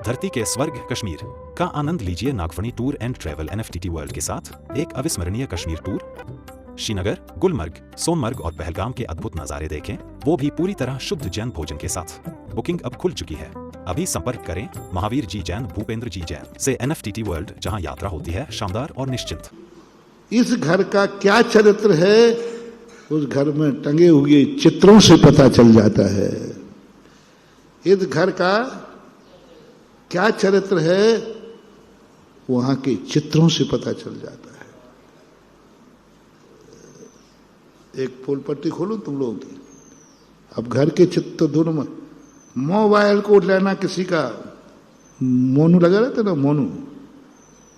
धरती के स्वर्ग कश्मीर का आनंद लीजिए नागफनी टूर एंड ट्रैवल एनएफटीटी वर्ल्ड के साथ एक अविस्मरणीय कश्मीर टूर। श्रीनगर, गुलमर्ग, सोनमर्ग और पहलगाम के अद्भुत नजारे देखें, वो भी पूरी तरह शुद्ध जैन भोजन के साथ। बुकिंग अब खुल चुकी है। अभी संपर्क करें महावीर जी जैन, भूपेंद्र जी जैन से एनएफटीटी वर्ल्ड, जहां यात्रा होती है शानदार और निश्चिंत। इस घर का क्या चरित्र है, उस घर में टंगे हुए चित्रों से पता चल जाता है। इस घर का क्या चरित्र है, वहां के चित्रों से पता चल जाता है। एक पोल पट्टी खोलूं तुम लोगों की। अब घर के चित्र तो दोनों में। मोबाइल को लेना किसी का मोनू लगा रहता ना, मोनू,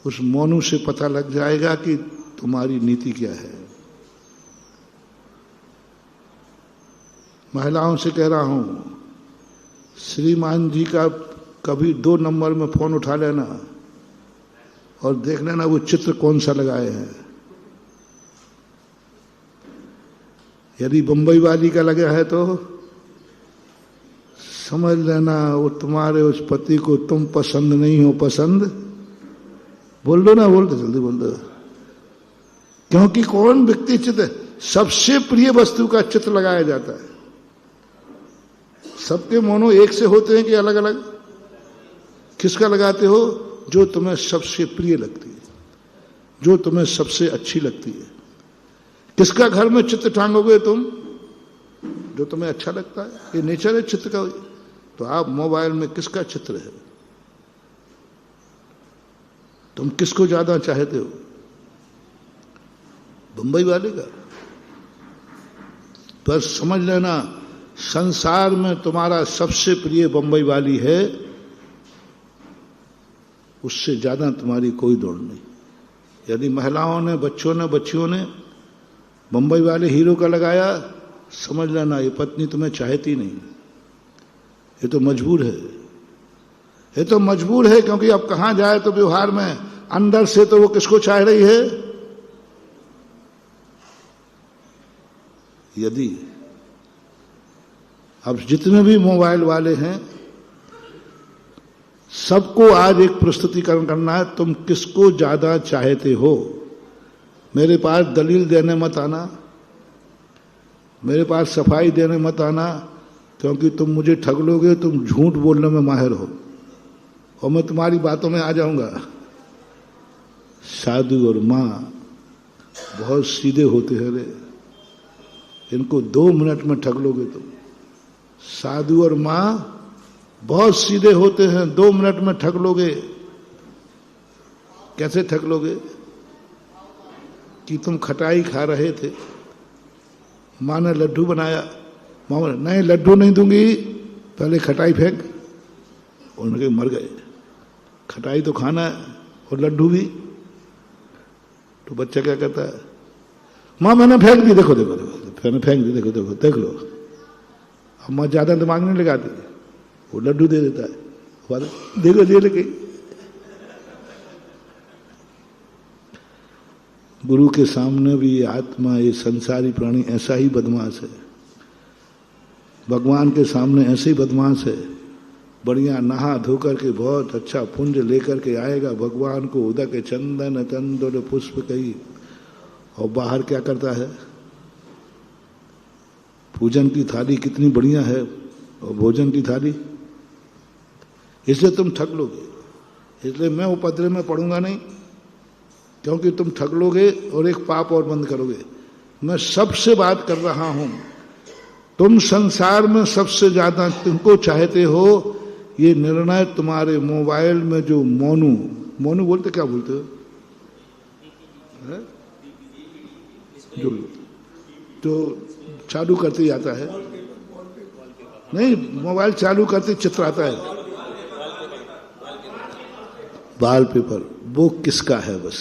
उस मोनू से पता लग जाएगा कि तुम्हारी नीति क्या है। महिलाओं से कह रहा हूं, श्रीमान जी का कभी 2 नंबर में फोन उठा लेना और देख लेना वो चित्र कौन सा लगाए हैं। यदि बंबई वाली का लगा है तो समझ लेना वो तुम्हारे उस पति को तुम पसंद नहीं हो। पसंद बोल दो ना, बोल दो, जल्दी बोल दो। क्योंकि कौन व्यक्ति चित्र, सबसे प्रिय वस्तु का चित्र लगाया जाता है। सबके मोनो एक से होते हैं कि अलग अलग? किसका लगाते हो? जो तुम्हें सबसे प्रिय लगती है, जो तुम्हें सबसे अच्छी लगती है। किसका घर में चित्र टांगोगे तुम? जो तुम्हें अच्छा लगता है। ये नेचर है चित्र का। तो आप मोबाइल में किसका चित्र है? तुम किसको ज्यादा चाहते हो? बंबई वाले का? पर समझ लेना, संसार में तुम्हारा सबसे प्रिय बंबई वाली है, उससे ज्यादा तुम्हारी कोई दौड़ नहीं। यदि महिलाओं ने, बच्चों ने, बच्चियों ने बंबई वाले हीरो का लगाया, समझ लेना ये पत्नी तुम्हें चाहती नहीं, ये तो मजबूर है। ये तो मजबूर है, क्योंकि अब कहां जाए तो व्यवहार में अंदर से तो वो किसको चाह रही है। यदि अब जितने भी मोबाइल वाले हैं, सबको आज एक प्रस्तुतिकरण करना है, तुम किसको ज्यादा चाहते हो। मेरे पास दलील देने मत आना, मेरे पास सफाई देने मत आना, क्योंकि तुम मुझे ठग लोगे। तुम झूठ बोलने में माहिर हो और मैं तुम्हारी बातों में आ जाऊंगा। साधु और मां बहुत सीधे होते हैं रे, इनको 2 मिनट में ठग लोगे तुम। साधु और मां बहुत सीधे होते हैं, 2 मिनट में ठग लोगे। कैसे ठग लोगे? कि तुम खटाई खा रहे थे, मां ने लड्डू बनाया, मां ने नहीं लड्डू नहीं दूंगी, पहले खटाई फेंक। उनके मर गए। खटाई तो खाना है और लड्डू भी। तो बच्चा क्या कहता है? मां मैंने फेंक दी, देखो देखो देखो, मैंने फेंक दी, देखो देखो देख लो। अब मां ज्यादा दिमाग नहीं लगाती, वो लड्डू दे देता है, देखो दे लगे। गुरु के सामने भी ये आत्मा, ये संसारी प्राणी ऐसा ही बदमाश है। भगवान के सामने ऐसे ही बदमाश है। बढ़िया नहा धोकर के बहुत अच्छा पुंज लेकर के आएगा भगवान को, उदक चंदन तंदुर पुष्प कही, और बाहर क्या करता है? पूजन की थाली कितनी बढ़िया है और भोजन की थाली। इसलिए तुम ठग लोगे। इसलिए मैं उपद्रव में पड़ूंगा नहीं, क्योंकि तुम ठग लोगे और एक पाप और बंद करोगे। मैं सबसे बात कर रहा हूं, तुम संसार में सबसे ज्यादा तुमको चाहते हो, ये निर्णय तुम्हारे मोबाइल में जो मोनू बोलते, क्या बोलते हो? जो चालू करते ही आता है, नहीं मोबाइल चालू करते चित्र आता है, वॉलपेपर, वो किसका है? बस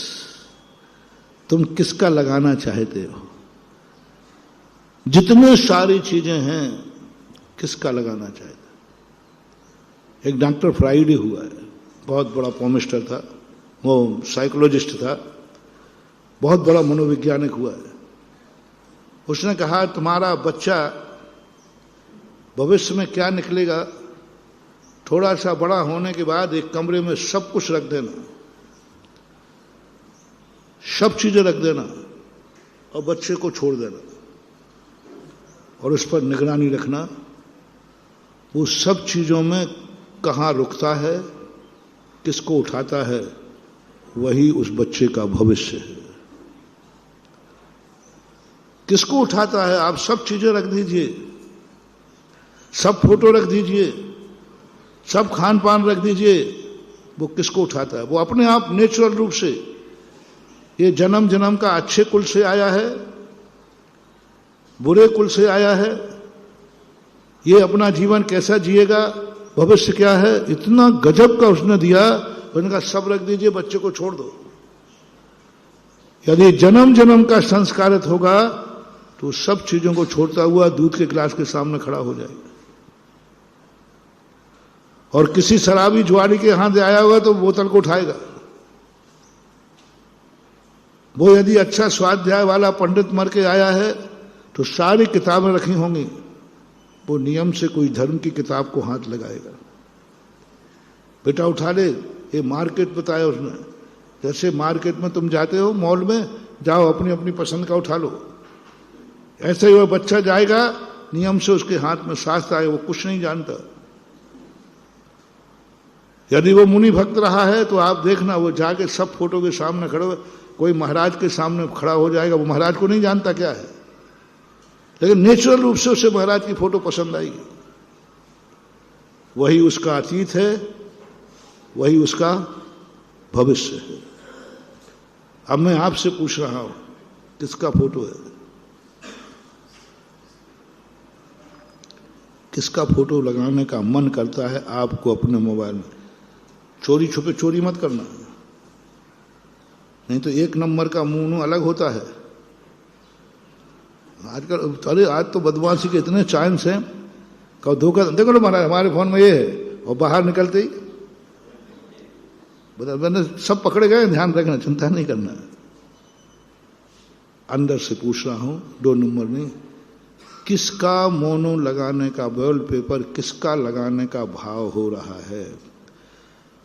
तुम किसका लगाना चाहते हो? जितने सारी चीजें हैं, किसका लगाना चाहते? एक डॉक्टर फ्राइडे हुआ है, बहुत बड़ा पोमिस्टर था, वो साइकोलॉजिस्ट था, बहुत बड़ा मनोवैज्ञानिक हुआ है। उसने कहा तुम्हारा बच्चा भविष्य में क्या निकलेगा, थोड़ा सा बड़ा होने के बाद एक कमरे में सब कुछ रख देना, सब चीजें रख देना और बच्चे को छोड़ देना और उस पर निगरानी रखना वो सब चीजों में कहाँ रुकता है, किसको उठाता है, वही उस बच्चे का भविष्य है। किसको उठाता है, आप सब चीजें रख दीजिए, सब फोटो रख दीजिए, सब खान पान रख दीजिए, वो किसको उठाता है? वो अपने आप नेचुरल रूप से ये जन्म जन्म का अच्छे कुल से आया है, बुरे कुल से आया है, ये अपना जीवन कैसा जिएगा, भविष्य क्या है, इतना गजब का उसने दिया। उनका सब रख दीजिए, बच्चे को छोड़ दो। यदि जन्म जन्म का संस्कारित होगा तो सब चीजों को छोड़ता हुआ दूध के गिलास के सामने खड़ा हो जाएगा। और किसी शराबी जुआरी के हाथ आया हुआ तो बोतल को उठाएगा। वो यदि अच्छा स्वाध्याय वाला पंडित मर के आया है तो सारी किताबें रखी होंगी, वो नियम से कोई धर्म की किताब को हाथ लगाएगा। बेटा उठा ले, ये मार्केट बताया उसने, जैसे मार्केट में तुम जाते हो मॉल में, जाओ अपनी अपनी पसंद का उठा लो, ऐसे ही वह बच्चा जाएगा, नियम से उसके हाथ में शास्त्र आए, वो कुछ नहीं जानता। यदि वो मुनि भक्त रहा है तो आप देखना वो जाके सब फोटो के सामने खड़े हो, कोई महाराज के सामने खड़ा हो जाएगा, वो महाराज को नहीं जानता क्या है, लेकिन नेचुरल रूप से उसे महाराज की फोटो पसंद आएगी। वही उसका अतीत है, वही उसका भविष्य है। अब मैं आपसे पूछ रहा हूं, किसका फोटो है? किसका फोटो लगाने का मन करता है आपको अपने मोबाइल में? चोरी छुपे चोरी मत करना, नहीं तो एक नंबर का मुंह अलग होता है। आजकल अरे आज तो बदमाशी के इतने चांस हैं, कहो धोखा देखो महाराज हमारे फोन में ये है, और बाहर निकलते ही मैंने सब पकड़े गए, ध्यान रखना, चिंता नहीं करना। अंदर से पूछ रहा हूं, 2 नंबर में किसका मोनो लगाने का, वॉलपेपर किसका लगाने का भाव हो रहा है?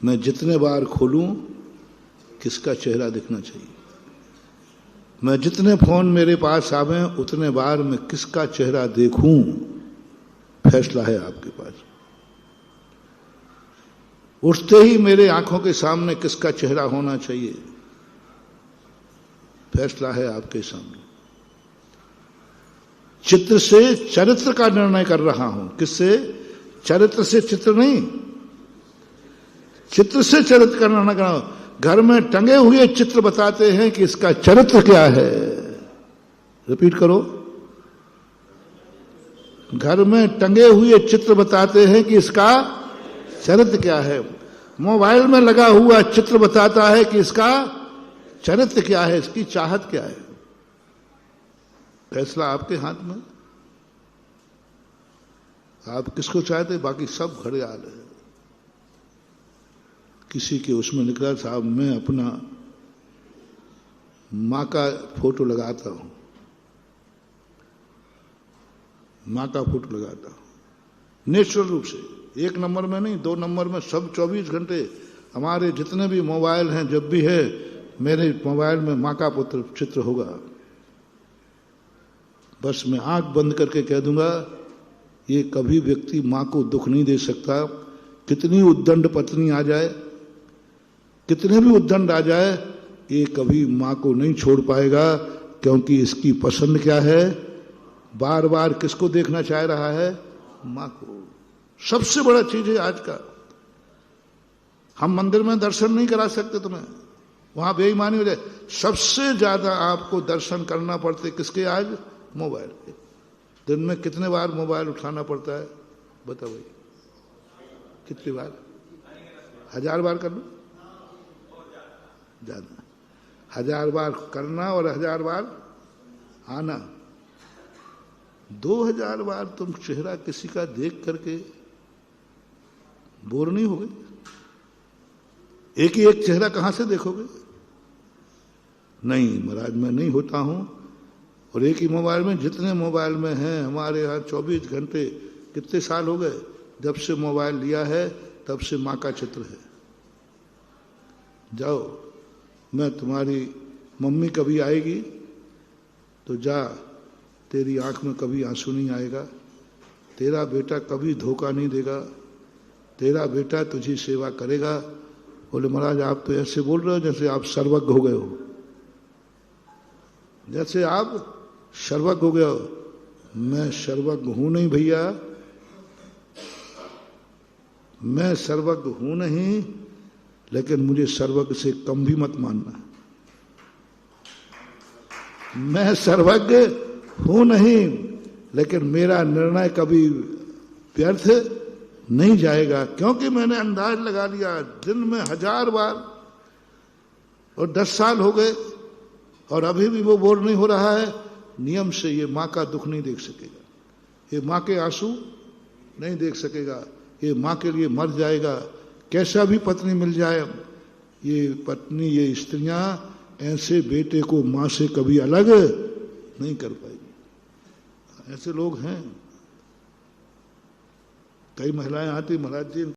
मैं जितने बार खोलूं किसका चेहरा दिखना चाहिए? मैं जितने फोन मेरे पास आवे उतने बार मैं किसका चेहरा देखूं? फैसला है आपके पास। उठते ही मेरे आंखों के सामने किसका चेहरा होना चाहिए? फैसला है आपके सामने। चित्र से चरित्र का निर्णय कर रहा हूं। किससे? चरित्र से चित्र नहीं, चित्र से चरित्र का निर्णय कर रहा हूं। घर में टंगे हुए चित्र बताते हैं कि इसका चरित्र क्या है। रिपीट करो, घर में टंगे हुए चित्र बताते हैं कि इसका चरित्र क्या है। मोबाइल में लगा हुआ चित्र बताता है कि इसका चरित्र क्या है, इसकी चाहत क्या है। फैसला आपके हाथ में, आप किसको चाहते, बाकी सब घड़ियाल है। किसी के उसमें निकला साहब मैं अपना मां का फोटो लगाता हूं, मां का फोटो लगाता हूं नेचुरल रूप से, 1 नंबर में नहीं, 2 नंबर में, सब 24 घंटे हमारे जितने भी मोबाइल हैं, जब भी है मेरे मोबाइल में मां का पुत्र चित्र होगा। बस मैं आंख बंद करके कह दूंगा ये कभी व्यक्ति मां को दुख नहीं दे सकता। कितनी उद्दंड पत्नी आ जाए, कितने भी उद्दंड आ जाए, ये कभी मां को नहीं छोड़ पाएगा, क्योंकि इसकी पसंद क्या है, बार बार किसको देखना चाह रहा है? मां को। सबसे बड़ा चीज है आज का, हम मंदिर में दर्शन नहीं करा सकते तुम्हें, वहां बेईमानी हो जाए। सबसे ज्यादा आपको दर्शन करना पड़ते किसके आज? मोबाइल के। दिन में कितने बार मोबाइल उठाना पड़ता है बताओ भाई, कितनी बार? 1000 बार कर लो, ज्यादा 1000 बार करना और 1000 बार आना। 2000 बार तुम चेहरा किसी का देख करके बोर नहीं हो गए? एक ही एक चेहरा कहां से देखोगे? नहीं महाराज मैं नहीं होता हूं। और एक ही मोबाइल में, जितने मोबाइल में हैं हमारे यहाँ 24 घंटे, कितने साल हो गए जब से मोबाइल लिया है, तब से माँ का चित्र है। जाओ, मैं तुम्हारी मम्मी कभी आएगी तो जा, तेरी आंख में कभी आंसू नहीं आएगा, तेरा बेटा कभी धोखा नहीं देगा, तेरा बेटा तुझी सेवा करेगा। बोले महाराज आप तो ऐसे बोल रहे हो जैसे आप सर्वज्ञ हो गए हो, जैसे आप सर्वज्ञ हो गए हो। मैं सर्वज्ञ हूं नहीं भैया, मैं सर्वज्ञ हूं नहीं, लेकिन मुझे सर्वज्ञ से कम भी मत मानना। मैं सर्वज्ञ हूं नहीं, लेकिन मेरा निर्णय कभी व्यर्थ नहीं जाएगा, क्योंकि मैंने अंदाज लगा लिया दिन में 1000 बार, और 10 साल हो गए और अभी भी वो बोर नहीं हो रहा है। नियम से ये माँ का दुख नहीं देख सकेगा, ये माँ के आंसू नहीं देख सकेगा, ये माँ के लिए मर जाएगा। कैसा भी पत्नी मिल जाए, ये पत्नी, ये स्त्रियां ऐसे बेटे को माँ से कभी अलग नहीं कर पाएगी। ऐसे लोग हैं। कई महिलाएं आती, महाराज जी